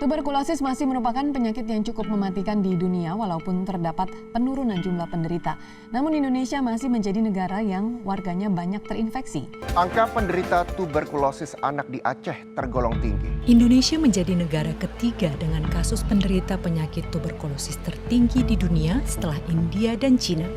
Tuberkulosis masih merupakan penyakit yang cukup mematikan di dunia walaupun terdapat penurunan jumlah penderita. Namun Indonesia masih menjadi negara yang warganya banyak terinfeksi. Angka penderita tuberkulosis anak di Aceh tergolong tinggi. Indonesia menjadi negara ketiga dengan kasus penderita penyakit tuberkulosis tertinggi di dunia setelah India dan Cina.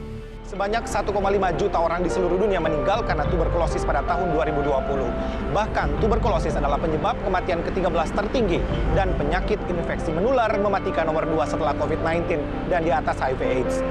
Sebanyak 1,5 juta orang di seluruh dunia meninggal karena tuberkulosis pada tahun 2020. Bahkan tuberkulosis adalah penyebab kematian ke-13 tertinggi dan penyakit infeksi menular mematikan nomor 2 setelah COVID-19 dan di atas HIV/AIDS.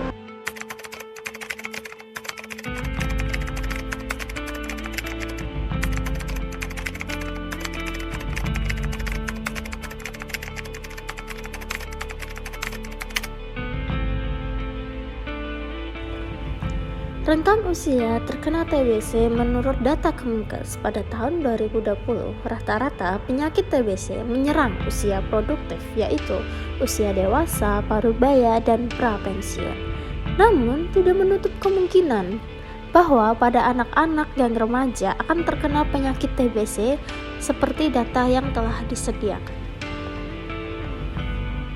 Rentang usia terkena TBC menurut data Kemenkes pada tahun 2020, rata-rata penyakit TBC menyerang usia produktif, yaitu usia dewasa, parubaya, dan prapensiun. Namun, tidak menutup kemungkinan bahwa pada anak-anak dan remaja akan terkena penyakit TBC seperti data yang telah disediakan.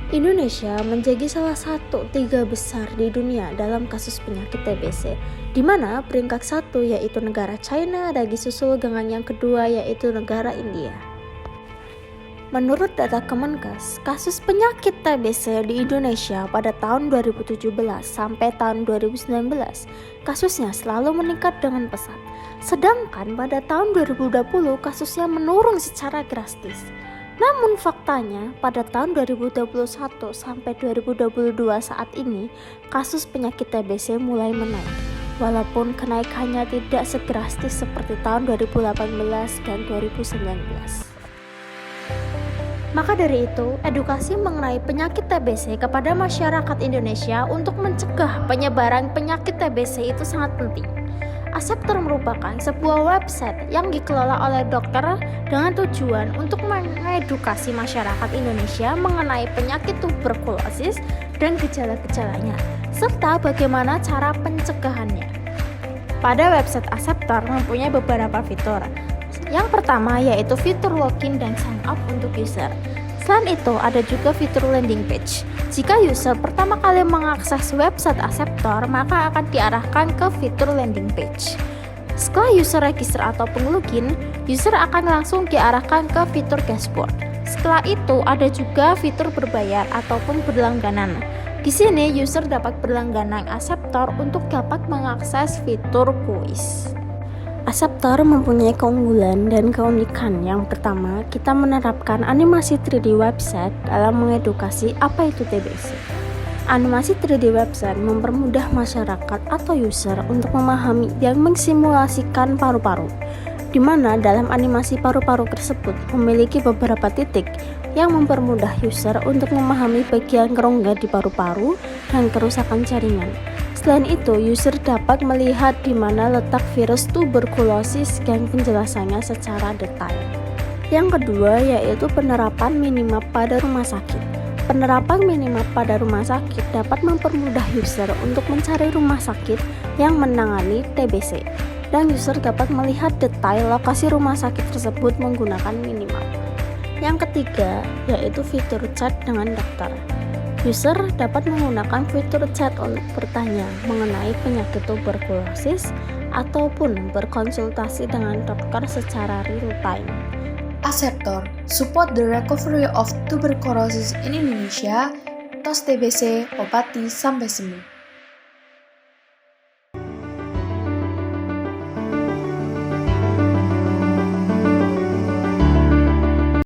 Indonesia menjadi salah satu 3 besar di dunia dalam kasus penyakit TBC, di mana peringkat 1 yaitu negara China dan disusul dengan yang kedua yaitu negara India. Menurut data Kemenkes, kasus penyakit TBC di Indonesia pada tahun 2017 sampai tahun 2019, kasusnya selalu meningkat dengan pesat. Sedangkan pada tahun 2020 kasusnya menurun secara drastis. Namun faktanya, pada tahun 2021 sampai 2022 saat ini, kasus penyakit TBC mulai menaik. Walaupun kenaikannya tidak sedrastis seperti tahun 2018 dan 2019. Maka dari itu, edukasi mengenai penyakit TBC kepada masyarakat Indonesia untuk mencegah penyebaran penyakit TBC itu sangat penting. Aseptor merupakan sebuah website yang dikelola oleh dokter dengan tujuan untuk mengedukasi masyarakat Indonesia mengenai penyakit tuberkulosis dan gejala-gejalanya, serta bagaimana cara pencegahannya. Pada website Aseptor mempunyai beberapa fitur. Yang pertama yaitu fitur login dan sign up untuk user. Selain itu, ada juga fitur landing page. Jika user pertama kali mengakses website Aseptor, maka akan diarahkan ke fitur landing page. Setelah user register atau login, user akan langsung diarahkan ke fitur dashboard. Setelah itu, ada juga fitur berbayar ataupun berlangganan. Di sini, user dapat berlangganan Aseptor untuk dapat mengakses fitur kuis. Aseptor mempunyai keunggulan dan keunikan. Yang pertama, kita menerapkan animasi 3D website dalam mengedukasi apa itu TBC. Animasi 3D website mempermudah masyarakat atau user untuk memahami dan mensimulasikan paru-paru, di mana dalam animasi paru-paru tersebut memiliki beberapa titik yang mempermudah user untuk memahami bagian rongga di paru-paru dan kerusakan jaringan. Selain itu, user dapat melihat di mana letak virus tuberkulosis dan penjelasannya secara detail. Yang kedua yaitu penerapan minimap pada rumah sakit. Penerapan minimap pada rumah sakit dapat mempermudah user untuk mencari rumah sakit yang menangani TBC, dan user dapat melihat detail lokasi rumah sakit tersebut menggunakan minimap. Yang ketiga yaitu fitur chat dengan dokter. User dapat menggunakan fitur chat untuk bertanya mengenai penyakit tuberkulosis ataupun berkonsultasi dengan dokter secara real time. Aseptor support the recovery of tuberculosis in Indonesia. Tos TBC, obati sampai sembuh.